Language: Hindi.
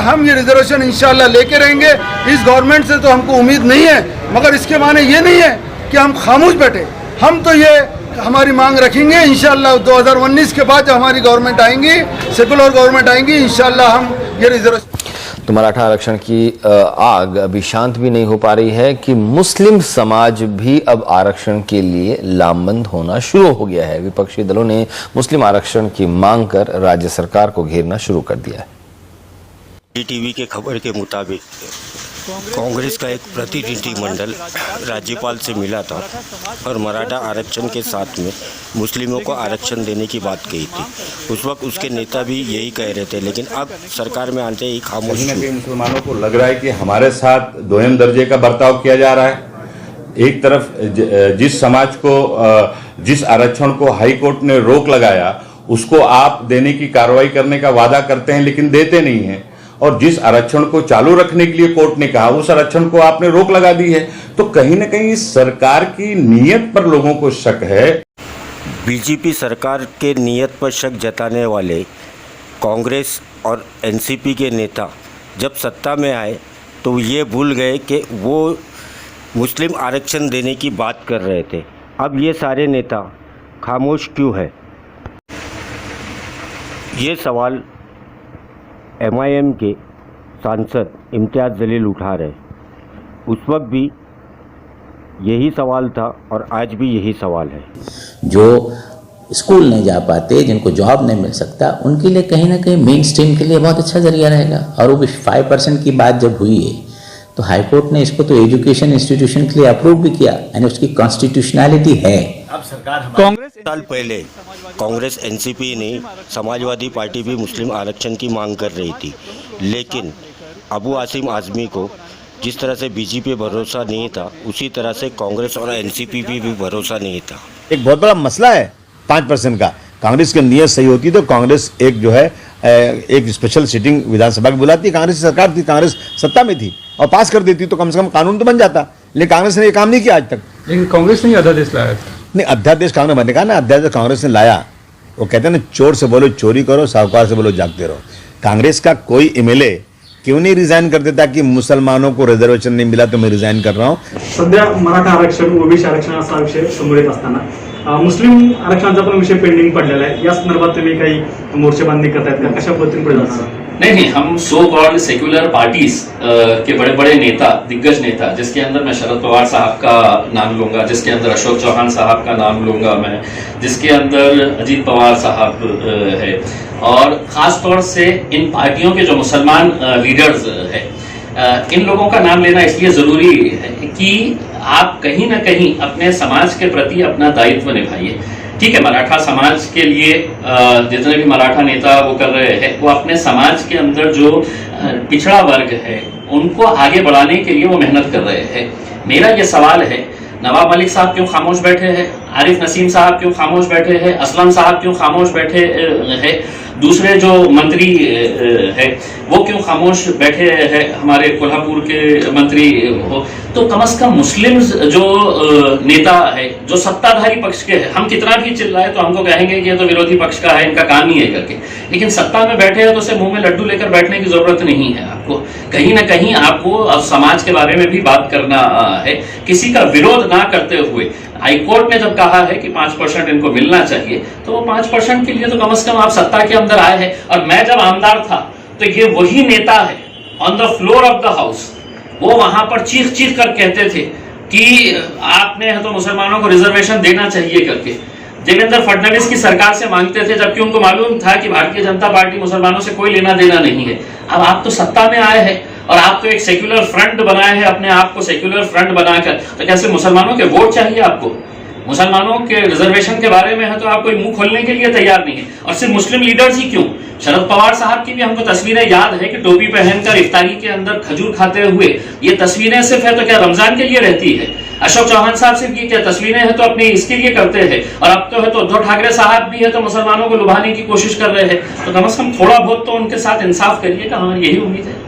हम ये रिजर्वेशन इंशाल्लाह लेके रहेंगे। इस गवर्नमेंट से तो हमको उम्मीद नहीं है, मगर इसके माने ये नहीं है कि हम खामोश बैठे। हम तो ये हमारी मांग रखेंगे इंशाल्लाह। 2019 के बाद जब हमारी गवर्नमेंट आएंगी, सेकुलर गवर्नमेंट आएंगी, इंशाल्लाह हम ये रिजर्वेशन। तो मराठा आरक्षण की आग अभी शांत भी नहीं हो पा रही है कि मुस्लिम समाज भी अब आरक्षण के लिए लामबंद होना शुरू हो गया है। विपक्षी दलों ने मुस्लिम आरक्षण की मांग कर राज्य सरकार को घेरना शुरू कर दिया है। टीवी के खबर के मुताबिक कांग्रेस का एक प्रतिनिधि मंडल राज्यपाल से मिला था और मराठा आरक्षण के साथ में मुस्लिमों को आरक्षण देने की बात कही थी। उस वक्त उसके नेता भी यही कह रहे थे, लेकिन अब सरकार में आते ही खामोश। कहीं ना कहीं मुसलमानों को लग रहा है कि हमारे साथ दोहम दर्जे का बर्ताव किया जा रहा है। एक तरफ जिस समाज को, जिस आरक्षण को हाई कोर्ट ने रोक लगाया, उसको आप देने की कार्रवाई करने का वादा करते हैं लेकिन देते नहीं हैं, और जिस आरक्षण को चालू रखने के लिए कोर्ट ने कहा उस आरक्षण को आपने रोक लगा दी है। तो कहीं ना कहीं सरकार की नीयत पर लोगों को शक है। बीजेपी सरकार के नीयत पर शक जताने वाले कांग्रेस और एनसीपी के नेता जब सत्ता में आए तो ये भूल गए कि वो मुस्लिम आरक्षण देने की बात कर रहे थे। अब ये सारे नेता खामोश क्यों है? ये सवाल MIM के सांसद इम्तियाज़ जलील उठा रहे। उस वक्त भी यही सवाल था और आज भी यही सवाल है। जो स्कूल नहीं जा पाते, जिनको जॉब नहीं मिल सकता, उनके लिए कहीं ना कहीं मेन स्ट्रीम के लिए बहुत अच्छा जरिया रहेगा। और वो 5% की बात जब हुई है तो हाईकोर्ट ने इसको तो एजुकेशन इंस्टीट्यूशन के लिए अप्रूव भी किया, यानी उसकी कॉन्स्टिट्यूशनैलिटी है। अब सरकार कांग्रेस साल पहले कांग्रेस एनसीपी ने समाजवादी पार्टी भी मुस्लिम आरक्षण की मांग कर रही थी, लेकिन अबू आसिम आज़मी को जिस तरह से बीजेपी भरोसा नहीं था, उसी तरह से कांग्रेस और एनसीपी भी भरोसा नहीं था। एक बहुत बड़ा मसला है 5% का। कांग्रेस की नीयत सही होती तो कांग्रेस एक जो है एक स्पेशल सिटिंग विधानसभा की बुलाती। कांग्रेस की सरकार थी, कांग्रेस सत्ता में थी और पास कर देती तो कम से कम कानून तो बन जाता, लेकिन कांग्रेस ने ये काम नहीं किया आज तक। लेकिन कांग्रेस ने अध्यादेश लाया था। नहीं, अध्यादेश कांग्रेस मैंने कहा ना, अध्यादेश कांग्रेस ने लाया। वो कहते हैं ना, चोर से बोलो चोरी करो, साहूकार से बोलो जागते रहो। कांग्रेस का कोई MLA क्यों नहीं रिजाइन कर देता कि मुसलमानों को रिझर्वेशन नाही मिला तो मैं रिजाइन कर रहा हूँ। सध्या मराठा आरक्षण, ओबीसी आरक्षण असा विषय समोर येत असताना मुस्लिम आरक्षणाचा पण विषय पेंडिंग पडलेला आहे। या संदर्भात तुम्ही काही मोर्चेबंदी करतायत का? कशा पद्धतीने पुढे जाणार? नहीं, हम सो कॉल्ड सेक्युलर पार्टीज के बड़े बड़े नेता, दिग्गज नेता, जिसके अंदर मैं शरद पवार साहब का नाम लूंगा, जिसके अंदर अशोक चौहान साहब का नाम लूंगा मैं, जिसके अंदर अजीत पवार साहब है, और खास तौर से इन पार्टियों के जो मुसलमान लीडर्स है, इन लोगों का नाम लेना इसलिए जरूरी है कि आप कहीं ना कहीं अपने समाज के प्रति अपना दायित्व निभाइए। ठीक है, मराठा समाज के लिए जितने भी मराठा नेता वो कर रहे हैं, वो अपने समाज के अंदर जो पिछड़ा वर्ग है उनको आगे बढ़ाने के लिए वो मेहनत कर रहे हैं। मेरा ये सवाल है, नवाब मलिक साहब क्यों खामोश बैठे हैं? आरिफ नसीम साहब क्यों खामोश बैठे हैं? असलम साहब क्यों खामोश बैठे हैं? दूसरे जो मंत्री है वो क्यों खामोश बैठे हैं? हमारे कोल्हापुर के मंत्री हो, तो कम से कम मुस्लिम जो नेता है, जो सत्ताधारी पक्ष के हैं, हम कितना भी चिल्लाए तो हमको कहेंगे कि ये तो विरोधी पक्ष का है, इनका काम ही है करके। लेकिन सत्ता में बैठे हैं तो उसे मुंह में लड्डू लेकर बैठने की जरूरत नहीं है। आपको कहीं ना कहीं आपको समाज के बारे में भी बात करना है, किसी का विरोध ना करते हुए। हाईकोर्ट ने जब कहा है कि 5% इनको मिलना चाहिए, तो वो 5% के लिए तो कम से कम आप सत्ता के अंदर आए हैं। और मैं जब आमदार था तो ये वही नेता है on the floor of the house, वो वहां पर चीख चीख कर कहते थे कि आपने तो मुसलमानों को रिजर्वेशन देना चाहिए करके। देवेंद्र फडणवीस की सरकार से मांगते थे, जबकि उनको मालूम था कि भारतीय जनता पार्टी मुसलमानों से कोई लेना देना नहीं है। अब आप तो सत्ता में आए हैं और आप तो एक सेक्युलर फ्रंट बनाए हैं, अपने आप को सेक्युलर फ्रंट बनाकर, तो कैसे मुसलमानों के वोट चाहिए आपको? मुसलमानों के रिजर्वेशन के बारे में है तो आप कोई मुंह खोलने के लिए तैयार नहीं है। और सिर्फ मुस्लिम लीडर्स ही क्यों, शरद पवार साहब की भी हमको तस्वीरें याद है कि टोपी पहनकर इफ्तारी के अंदर खजूर खाते हुए, ये तस्वीरें सिर्फ है तो क्या रमजान के लिए रहती है? अशोक चौहान साहब सिर्फ ये क्या तस्वीरें हैं तो अपनी इसके लिए करते हैं? और अब तो है तो उद्धव ठाकरे साहब भी है तो मुसलमानों को लुभाने की कोशिश कर रहे हैं। तो कम से कम थोड़ा बहुत तो उनके साथ इंसाफ करिएगा, हमारी यही उम्मीद है।